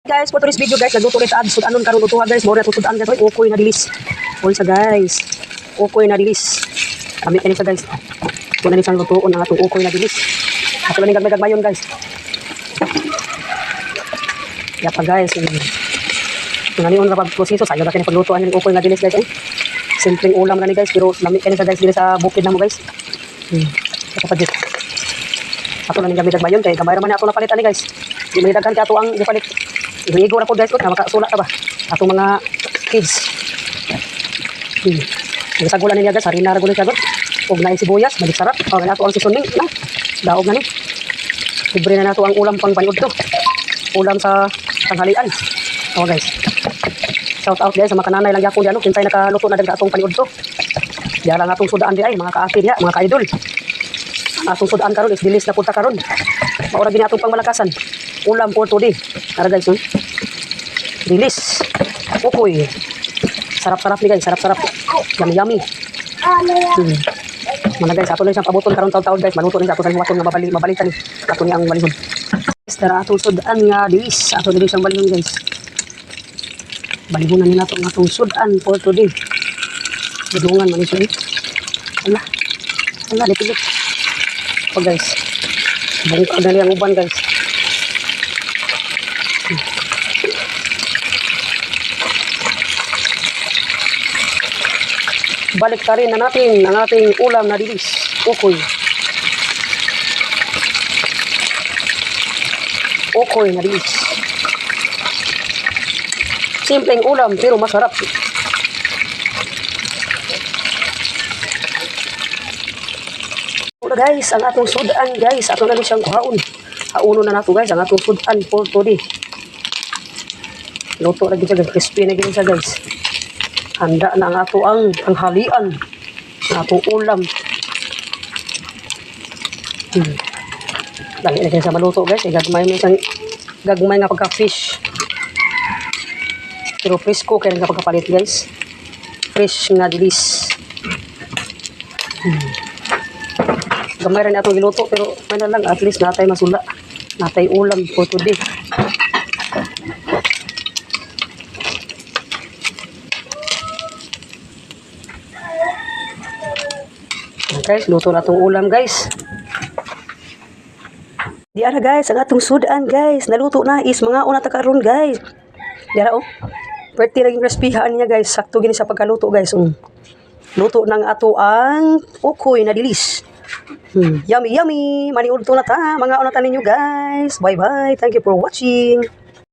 Guys, for today's video guys, nagluto ulit ads sudanon karon lutuha guys, mo na tusudan guys, okoy na dilis. Unsa guys? Okoy na dilis. Kami kani sa guys. Kuna ni sang lutuon ang atong okoy na dilis. Ato lang gagmayon guys. Ya pa guys. Kuna ni on ra pag proseso sayo ra kini paglutuan ng okoy na dilis guys. Simpleng ulam ra ni guys, pero lami kani sa guys dili sa bukid na mo guys. Kapag ato lang gagmayon kay gamay ra man ato na palit ani guys. Di man daghan ka ato ang gipalit. Ihigo na po guys ko na makasulat na ba atong mga kids. Sagulan niya guys, harina ra gulit sagot. Ug naay sibuyas, balik sarap. O nato ang seasoning na. Daog na ni. Libre na nato ang ulam pang paniudto. Ulam sa tanghalian. O guys. Shout out guys sa mga kananay lang gyapon diano, kinsay nakaluto na dagha atong paniudto. Diara nga atong sudaan di ay mga kaapi diha, mga ka-idol. Ang atong sudaan karon is dilis na punta karon. Maura gini atong pangmalakasan. Ulam for today. Tara guys, dilis. Okoy. Sarap-sarap ni guys, sarap-sarap. Yummy. Mana guys, ato na siyang pabuton karon taon-taon guys. Maluto na siya ato sa waton nga mabalitan. Ato ni ang balihon. Tara ato sudan nga dilis. Ato dilis ang balihon guys. Balihon na nila ato nga atong sudan for today. Gudungan man siya. Ala, dipilit. O guys. Bungkag na niyang uban guys. Balik ka rin na natin ang ating ulam na dilis. Okoy. Okoy na dilis. Simpleng ulam pero masarap. Ula guys, ang atong sudan guys. Ato na rin siyang kuhaon. Hauno na nato guys ang atong sudan for today. Luto lagi siya guys. Crispy na gini siya guys. Handa na ang ato ang tanghalian. Ang atong ulam. Lagi na sa maluto guys. Gagmay nga pagka-fish. Pero fresco kaya nga pagkapalit guys. Fresh nga dilis. Gamay rin atong giluto pero may na lang at least natay masula. Natay ulam for today. Guys, luto na itong ulam guys. Diara guys, ang atong sudan guys. Naluto na is mga una takaroon guys. Diara oh. Pwerte laging crispyhaan niya guys. Sakto gini sa pagkaluto guys. Luto ng ato ang okoy na dilis. Yummy. Maniudto na ta. Mga una tanin nyo guys. Bye bye. Thank you for watching.